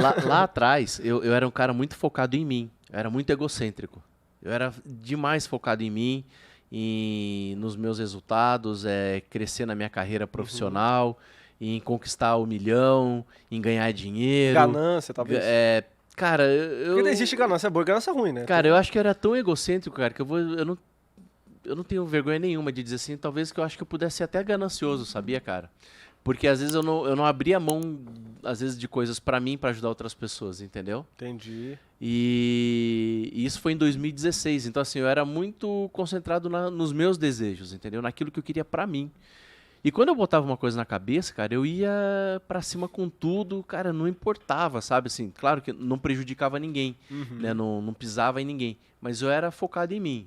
Lá atrás, eu era um cara muito focado em mim. Eu era muito egocêntrico. Eu era demais focado em mim, nos meus resultados, crescer na minha carreira Uhum. profissional, em conquistar o milhão, em ganhar dinheiro. Ganância, Ga- talvez. é, cara, Porque não existe ganância boa e ganância ruim, né? cara, eu acho que eu era tão egocêntrico, cara, que eu não tenho vergonha nenhuma de dizer assim, talvez que eu acho que eu pudesse ser até ganancioso, sabia, cara? Porque às vezes eu não abria mão, às vezes, de coisas pra mim pra ajudar outras pessoas, entendeu? Entendi. E isso foi em 2016. Então, assim, eu era muito concentrado nos meus desejos, entendeu? Naquilo que eu queria pra mim. E quando eu botava uma coisa na cabeça, cara, eu ia pra cima com tudo, cara, não importava, sabe? Assim, claro que não prejudicava ninguém, né? Uhum. Não pisava em ninguém. Mas eu era focado em mim.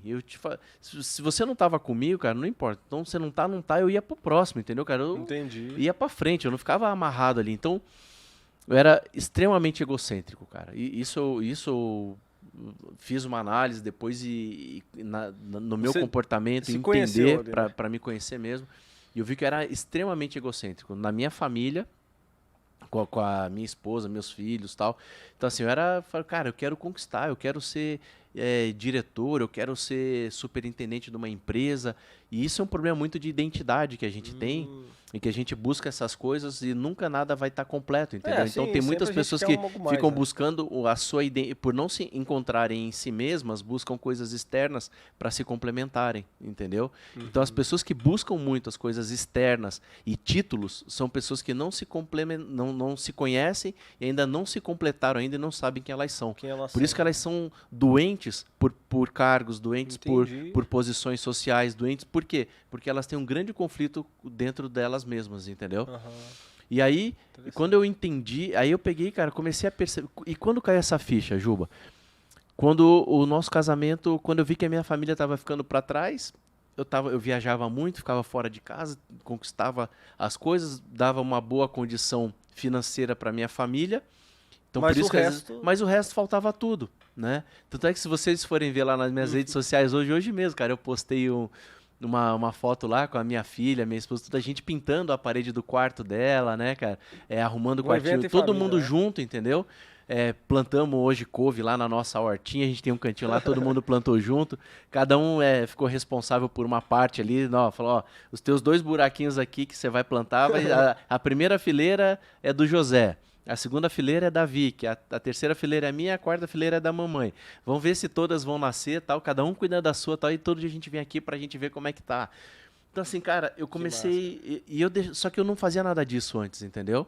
Se você não tava comigo, cara, não importa. Então, você não tá, eu ia pro próximo, entendeu, cara? Eu Entendi. ia pra frente, eu não ficava amarrado ali. Então, eu era extremamente egocêntrico, cara. E isso eu fiz uma análise depois no meu Você comportamento, se conheceu entender ali, né? para me conhecer mesmo. E eu vi que eu era extremamente egocêntrico. Na minha família, com a minha esposa, meus filhos, tal. Então assim, falei, cara, eu quero conquistar, eu quero ser diretor, eu quero ser superintendente de uma empresa. E isso é um problema muito de identidade que a gente tem Hum. e que a gente busca essas coisas e nunca nada vai estar completo, entendeu? Então Sim, tem sempre muitas a gente pessoas quer que um algo mais, ficam né? buscando a sua identidade, por não se encontrarem em si mesmas, buscam coisas externas para se complementarem, entendeu? Então as Uhum. pessoas que buscam muito as coisas externas e títulos são pessoas que não se conhecem e ainda não se completaram ainda e não sabem quem elas são. Quem elas Por isso são. que elas são doentes por cargos, doentes Entendi. por posições sociais, doentes por quê? Porque elas têm um grande conflito dentro delas mesmas, entendeu? Aham. E aí, quando Interessante. eu entendi, aí eu peguei, cara, comecei a perceber. E quando caiu essa ficha, Juba? Quando o nosso casamento, quando eu vi que a minha família estava ficando para trás, eu viajava muito, ficava fora de casa, conquistava as coisas, dava uma boa condição financeira para minha família. Então por Mas o isso que às vezes, resto. mas o resto faltava tudo, né? Tanto é que se vocês forem ver lá nas minhas redes sociais hoje mesmo, cara, eu postei uma foto lá com a minha filha, minha esposa, toda a gente pintando a parede do quarto dela, né, cara? Arrumando o Um evento quartinho, em todo família, mundo né? junto, entendeu? Plantamos hoje couve lá na nossa hortinha, a gente tem um cantinho lá, todo mundo plantou junto. Cada um ficou responsável por uma parte ali. Não, falou, ó, os teus dois buraquinhos aqui que você vai plantar, a primeira fileira é do José. A segunda fileira é da Vicky, a terceira fileira é minha, a quarta fileira é da mamãe. Vamos ver se todas vão nascer, tal, cada um cuida da sua, tal, e todo dia a gente vem aqui pra gente ver como é que tá. Então assim, cara, eu Que massa. comecei só que eu não fazia nada disso antes, entendeu?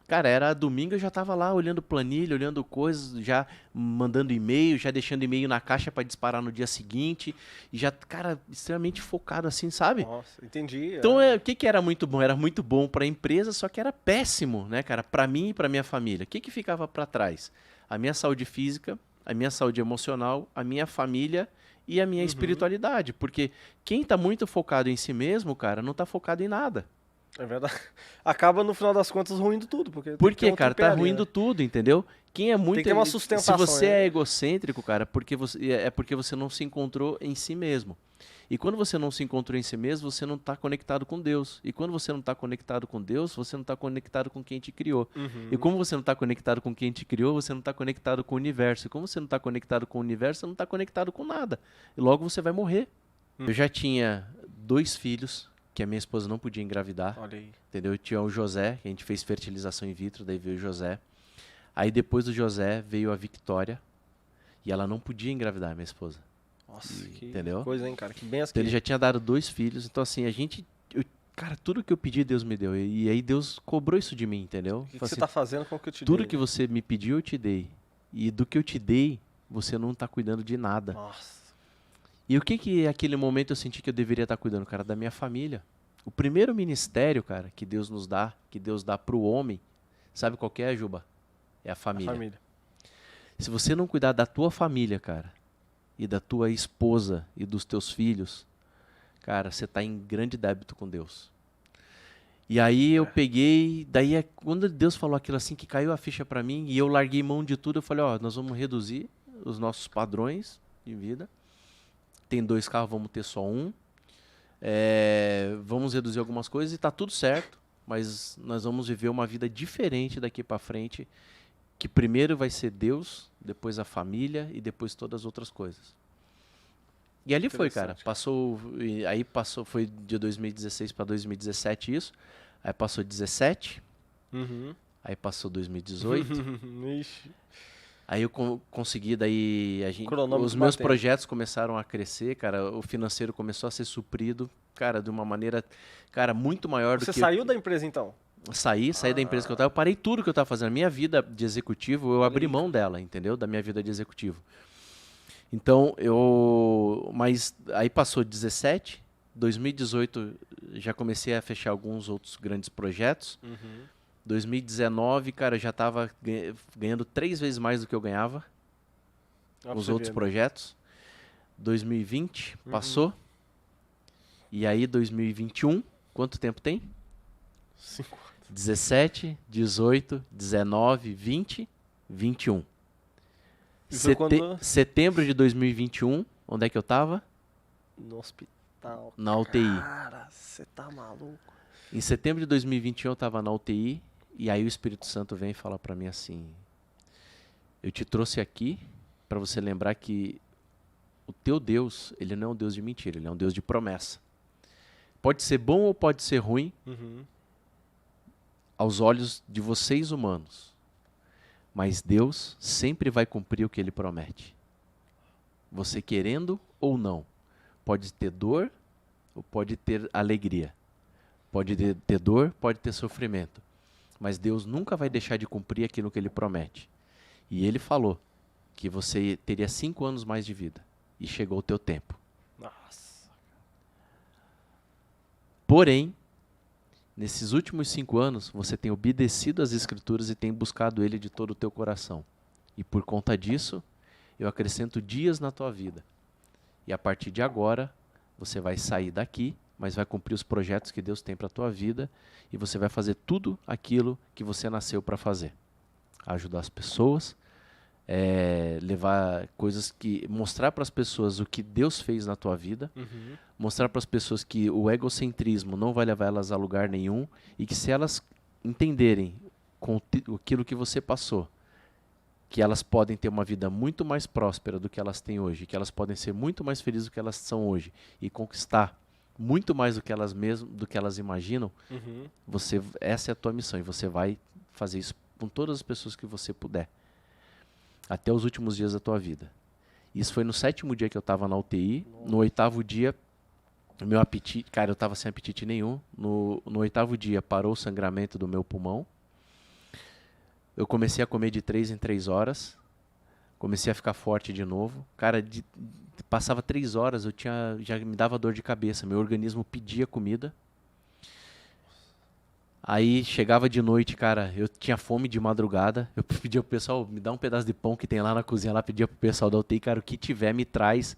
Cara, era domingo, eu já tava lá olhando planilha, olhando coisas, já mandando e-mail, já deixando e-mail na caixa pra disparar no dia seguinte, e já, cara, extremamente focado assim, sabe? Nossa, entendi. Então, o que que era muito bom? Era muito bom para a empresa, só que era péssimo, né, cara, para mim e para minha família. O que que ficava para trás? A minha saúde física, a minha saúde emocional, a minha família e a minha Uhum. espiritualidade, porque quem tá muito focado em si mesmo, cara, não tá focado em nada. É verdade. Acaba no final das contas ruindo tudo, porque tem Por que ter quê, um cara? tripé Tá ali, ruindo né? tudo, entendeu? Quem é Tem que muito. ter uma Se sustentação, você né? é egocêntrico, cara, é porque você não se encontrou em si mesmo. E quando você não se encontrou em si mesmo, você não está conectado com Deus. E quando você não está conectado com Deus, você não está conectado com quem te criou. E Uhum. como você não está conectado com quem te criou, você não está conectado com o universo. E como você não está conectado com o universo, você não está conectado com nada. E logo você vai morrer. Hum. Eu já tinha 2 filhos, que a minha esposa não podia engravidar. Olha aí. Entendeu? Eu tinha o José, que a gente fez fertilização in vitro, daí veio o José. Aí depois do José veio a Victória. E ela não podia engravidar, minha esposa. Nossa, que Entendeu? coisa, hein, cara? Que benção Então ele que. já tinha dado 2 filhos. Então assim, cara, tudo que eu pedi, Deus me deu. E aí Deus cobrou isso de mim, entendeu? O que Falou você assim, tá fazendo com o que eu te tudo dei, que né? você me pediu, eu te dei. E do que eu te dei, você não tá cuidando de nada. Nossa. E o que que aquele momento eu senti que eu deveria estar cuidando, cara? Da minha família. O primeiro ministério, cara, que Deus nos dá, que Deus dá pro homem, sabe qual que é, Juba? É a A família. família. Se você não cuidar da tua família, cara, e da tua esposa e dos teus filhos, cara, você tá em grande débito com Deus. E aí eu É. peguei, daí quando Deus falou aquilo assim que caiu a ficha pra mim e eu larguei mão de tudo, eu falei, ó, nós vamos reduzir os nossos padrões de vida. Tem 2 carros, vamos ter só um. Vamos reduzir algumas coisas e tá tudo certo, mas nós vamos viver uma vida diferente daqui pra frente que primeiro vai ser Deus, depois a família e depois todas as outras coisas. E ali foi, cara. Foi de 2016 para 2017 isso. Aí passou 17. Aí passou 2018. Ixi. Aí eu consegui, daí os meus projetos começaram a crescer, cara. O financeiro começou a ser suprido, cara, de uma maneira, cara, muito maior do que... Você saiu da empresa, então? Saí da empresa que eu tava. Eu parei tudo que eu tava fazendo. A minha vida de executivo, eu abri mão dela, entendeu? Da minha vida de executivo. Então, mas aí passou 17, 2018 já comecei a fechar alguns outros grandes projetos. 2019, cara, eu já estava ganhando 3 vezes mais do que eu ganhava com os outros projetos. 2020 passou. E aí 2021, quanto tempo tem? 5 anos. 17, 18, 19, 20, 21. Setembro de 2021, onde é que eu tava? No hospital. Na UTI. Cara, você tá maluco. Em setembro de 2021 eu tava na UTI e aí o Espírito Santo vem e fala pra mim assim: eu te trouxe aqui pra você lembrar que o teu Deus, ele não é um Deus de mentira, ele é um Deus de promessa. Pode ser bom ou pode ser ruim aos olhos de vocês humanos. Mas Deus sempre vai cumprir o que Ele promete. Você querendo ou não. Pode ter dor ou pode ter alegria. Pode ter dor, pode ter sofrimento. Mas Deus nunca vai deixar de cumprir aquilo que Ele promete. E Ele falou que você teria 5 anos mais de vida. E chegou o teu tempo. Nossa. Porém, nesses últimos 5 anos, você tem obedecido às Escrituras e tem buscado Ele de todo o teu coração. E por conta disso, eu acrescento dias na tua vida. E a partir de agora, você vai sair daqui, mas vai cumprir os projetos que Deus tem para a tua vida e você vai fazer tudo aquilo que você nasceu para fazer. Ajudar as pessoas, levar coisas mostrar para as pessoas o que Deus fez na tua vida, mostrar para as pessoas que o egocentrismo não vai levar elas a lugar nenhum e que se elas entenderem com aquilo que você passou, que elas podem ter uma vida muito mais próspera do que elas têm hoje, que elas podem ser muito mais felizes do que elas são hoje e conquistar muito mais do que elas imaginam, essa é a tua missão e você vai fazer isso com todas as pessoas que você puder. Até os últimos dias da tua vida. Isso foi no 7º dia que eu estava na UTI. No 8º dia, meu apetite... Cara, eu estava sem apetite nenhum. No 8º dia, parou o sangramento do meu pulmão. Eu comecei a comer de 3 em 3 horas. Comecei a ficar forte de novo. Cara, passava 3 horas, já me dava dor de cabeça. Meu organismo pedia comida. Aí chegava de noite, cara, eu tinha fome de madrugada, eu pedia pro pessoal, me dá um pedaço de pão que tem lá na cozinha, lá pedia pro pessoal da UTI, cara, o que tiver me traz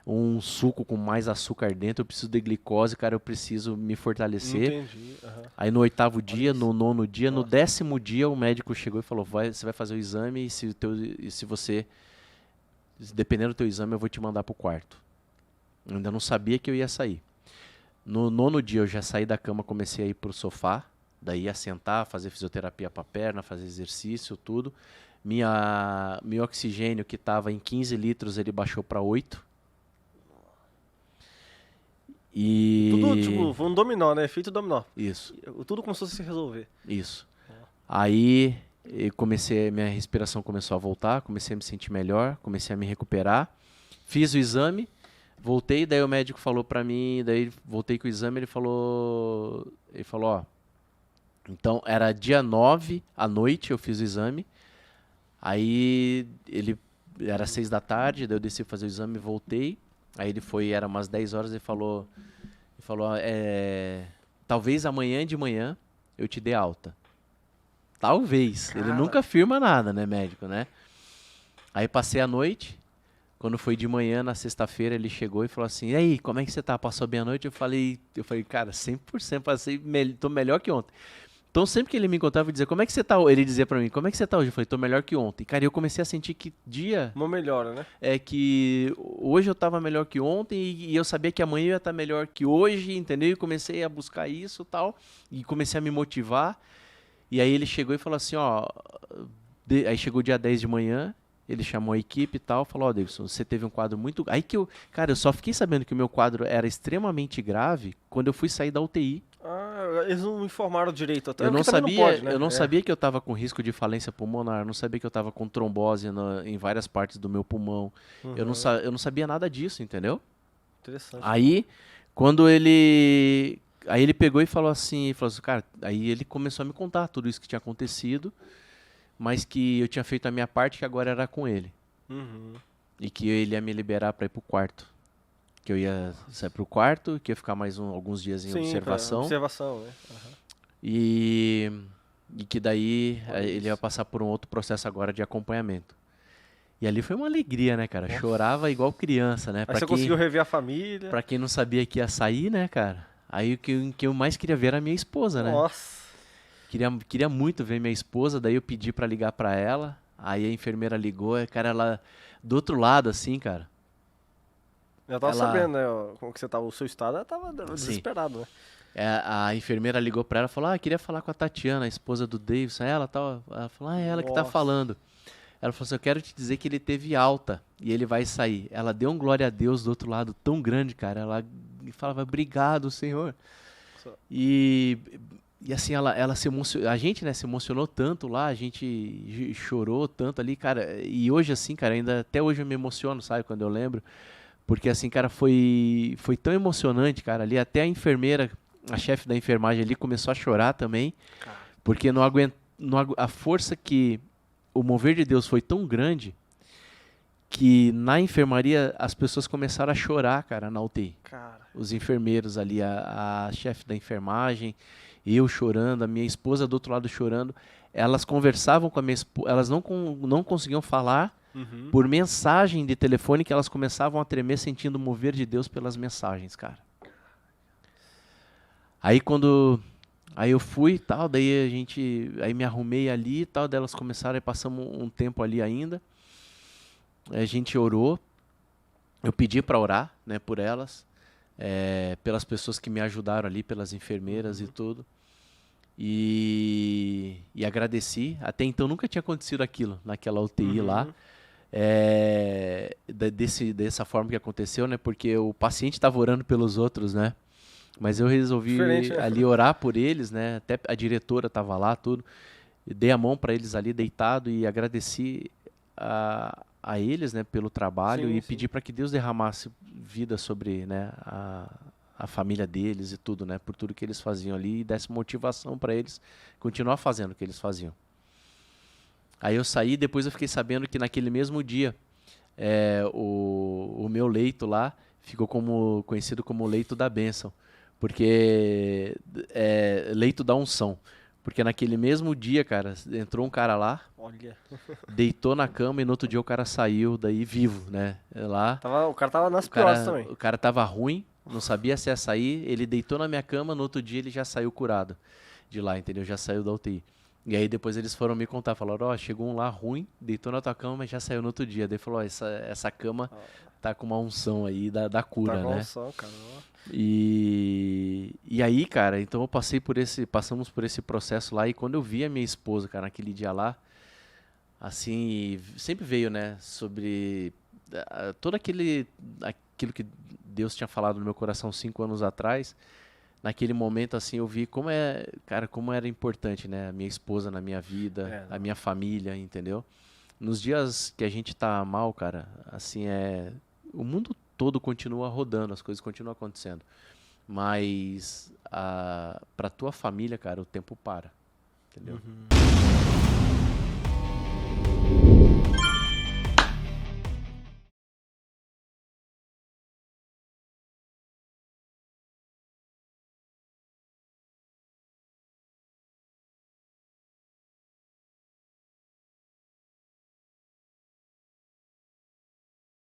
um suco com mais açúcar dentro, eu preciso de glicose, cara, eu preciso me fortalecer. Entendi. Aí no 8º dia, no 9º dia, no 10º dia, o médico chegou e falou, você vai fazer o exame e se você, dependendo do teu exame, eu vou te mandar pro quarto. Eu ainda não sabia que eu ia sair. No 9º dia eu já saí da cama, comecei a ir pro sofá, daí ia sentar, fazer fisioterapia para a perna, fazer exercício, tudo. Meu oxigênio, que estava em 15 litros, ele baixou para 8. E... Tudo, tipo, foi um dominó, né? Efeito dominó. Isso. Tudo começou a se resolver. Isso. Aí, minha respiração começou a voltar, comecei a me sentir melhor, comecei a me recuperar. Fiz o exame, voltei, daí o médico falou para mim, daí voltei com o exame, ele falou, ó, então, era dia 9 à noite, eu fiz o exame. Aí, era 6 da tarde, daí eu desci fazer o exame e voltei. Aí era umas 10 horas, ele falou, talvez amanhã de manhã eu te dê alta. Talvez. Cara. Ele nunca afirma nada, né, médico, né? Aí passei a noite. Quando foi de manhã, na sexta-feira, ele chegou e falou assim, e aí, como é que você tá? Passou bem a noite? Eu falei, cara, 100%, tô melhor que ontem. Então, sempre que ele me encontrava, ele dizia, como é que você tá? Ele dizia pra mim, como é que você tá hoje? Eu falei, tô melhor que ontem. Cara, eu comecei a sentir que uma melhora, né? Que hoje eu tava melhor que ontem e eu sabia que amanhã eu ia estar melhor que hoje, entendeu? E comecei a buscar isso e tal, e comecei a me motivar. E aí ele chegou e falou assim, ó, Aí chegou o dia 10 de manhã, ele chamou a equipe e tal, falou, ó, Davidson, você teve um quadro muito... Aí que cara, eu só fiquei sabendo que o meu quadro era extremamente grave quando eu fui sair da UTI. Ah, eles não informaram direito até. Eu não Porque também sabia, não pode, né? eu não sabia que eu tava com risco de falência pulmonar, eu não sabia que eu tava com trombose em várias partes do meu pulmão. Eu não sabia nada disso, entendeu? Interessante. Aí, quando ele... Aí ele pegou e falou assim, cara, aí ele começou a me contar tudo isso que tinha acontecido, mas que eu tinha feito a minha parte, que agora era com ele. Uhum. E que ele ia me liberar para ir pro quarto. Que eu ia sair pro quarto, que ia ficar mais alguns dias em Sim, observação. observação, né? Uhum. E que daí Olha ele ia isso. passar por um outro processo agora de acompanhamento. E ali foi uma alegria, né, cara? Nossa. Chorava igual criança, né? Aí você conseguiu rever a família. Pra quem não sabia que ia sair, né, cara? Aí que eu mais queria ver era a minha esposa, né? Nossa. Queria muito ver minha esposa, daí eu pedi pra ligar pra ela. Aí a enfermeira ligou, e, cara, ela do outro lado, assim, cara. Já tava Ela- sabendo, né? Como que você tava, o seu estado, ela tava Sim. desesperado, né? A enfermeira ligou pra ela e falou, queria falar com a Tatiana, a esposa do Davidson. Ela falou, é ela que tá Nossa. falando. Ela falou assim, eu quero te dizer que ele teve alta e ele vai sair. Ela deu um glória a Deus do outro lado tão grande, cara. Ela falava, obrigado, Senhor. Só- E assim, ela se emocionou, a gente, né, se emocionou tanto lá, a gente chorou tanto ali, cara. E hoje, assim, cara, até hoje eu me emociono, sabe, quando eu lembro. Porque, assim, cara, foi tão emocionante, cara, ali. Até a enfermeira, a chefe da enfermagem ali começou a chorar também. Cara, Porque a força que o mover de Deus foi tão grande que na enfermaria as pessoas começaram a chorar, cara, na UTI. cara. Os enfermeiros ali, a chefe da enfermagem, eu chorando, a minha esposa do outro lado chorando. Elas conversavam com a minha esposa, elas não conseguiam falar Uhum. por mensagem de telefone, que elas começavam a tremer sentindo o mover de Deus pelas mensagens, cara. Aí eu fui e tal, aí me arrumei ali e tal, daí elas começaram, aí passamos um tempo ali ainda. A gente orou, eu pedi para orar, né, por elas, pelas pessoas que me ajudaram ali, pelas enfermeiras e tudo. E agradeci. Até então nunca tinha acontecido aquilo naquela UTI lá. Dessa forma que aconteceu, né? Porque o paciente estava orando pelos outros, né? Mas eu resolvi Diferente, né? ali orar por eles, né? Até a diretora estava lá, tudo. E dei a mão para eles ali deitado e agradeci a eles, né, pelo trabalho Sim, e sim. pedi para que Deus derramasse vida sobre, né, a família deles e tudo, né, por tudo que eles faziam ali e desse motivação para eles continuar fazendo o que eles faziam. Aí eu saí, depois eu fiquei sabendo que naquele mesmo dia o meu leito lá ficou conhecido como leito da bênção, porque leito da unção. Porque naquele mesmo dia, cara, entrou um cara lá, Olha. deitou na cama e no outro dia o cara saiu daí vivo, né? Lá, O cara tava nas piores também. o cara tava ruim, não sabia se ia sair, ele deitou na minha cama, no outro dia ele já saiu curado de lá, entendeu? Já saiu da UTI. E aí depois eles foram me contar, falaram, chegou um lá ruim, deitou na tua cama, mas já saiu no outro dia. Daí falou, essa cama tá com uma unção aí da cura, Tá com né? unção, cara. E aí, cara, então passamos por esse processo lá, e quando eu vi a minha esposa, cara, naquele dia lá, assim, sempre veio, né, sobre todo aquilo que Deus tinha falado no meu coração 5 anos atrás. Naquele momento, assim, eu vi como era importante, né, a minha esposa na minha vida, a minha família, entendeu? Nos dias que a gente tá mal, cara, assim, o mundo todo continua rodando, as coisas continuam acontecendo. Mas pra tua família, cara, o tempo para, entendeu? Uhum.